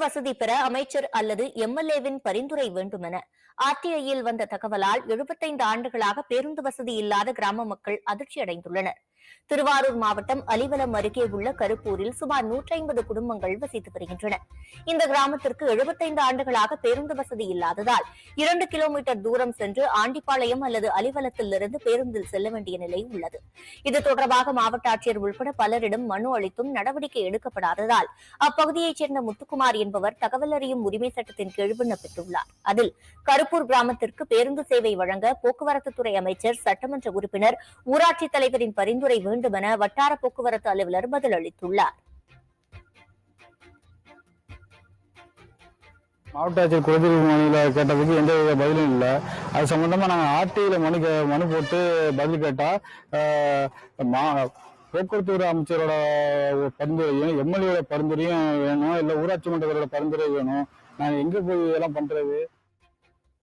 வசதி பெற அமைச்சர் அல்லது எம்எல்ஏவின் பரிந்துரை வேண்டுமென ஆர்டிஐயில் வந்த தகவலால் 75 ஆண்டுகளாக பேருந்து வசதி இல்லாத கிராம மக்கள் அதிர்ச்சியடைந்துள்ளனர். திருவாரூர் மாவட்டம் அலிவலம் அருகே உள்ள கருப்பூரில் சுமார் 150 குடும்பங்கள் வசித்து வருகின்றன. இந்த கிராமத்திற்கு 75 ஆண்டுகளாக பேருந்து வசதி இல்லாததால் 2 கிலோமீட்டர் தூரம் சென்று ஆண்டிப்பாளையம் அல்லது அலிவலத்திலிருந்து பேருந்தில் செல்ல வேண்டிய நிலை உள்ளது. இது தொடர்பாக மாவட்ட ஆட்சியர் உள்பட பலரிடம் மனு அளித்தும் நடவடிக்கை எடுக்கப்படாததால் அப்பகுதியைச் சேர்ந்த முத்துக்குமார் என்பவர் தகவல் அறியும் உரிமை சட்டத்தின் கீழ் விண்ணப்பித்துள்ளார். அதில் கருப்பூர் கிராமத்திற்கு பேருந்து சேவை வழங்க போக்குவரத்துத்துறை அமைச்சர், சட்டமன்ற உறுப்பினர், ஊராட்சித் தலைவரின் பரிந்துரை வேண்டுமென வட்டார போக்குவரத்து அலுவலர் பதில் அளித்துள்ளார். மாவட்ட ஆட்சியர் குலதெய்வ மனுவில் கேட்டதுக்கு எந்த வித பதிலும் இல்லை. அது சம்பந்தமா நாங்கள் ஆர்டிஐல மனு போட்டு பதில் கேட்டா போக்குவரத்து அமைச்சரோட பரிந்துரையும் எம்எல்ஏட பரிந்துரையும் வேணும், இல்லை ஊராட்சி மன்றத்தோட பரிந்துரை வேணும். நாங்கள் எங்க போய் இதெல்லாம் பண்றது?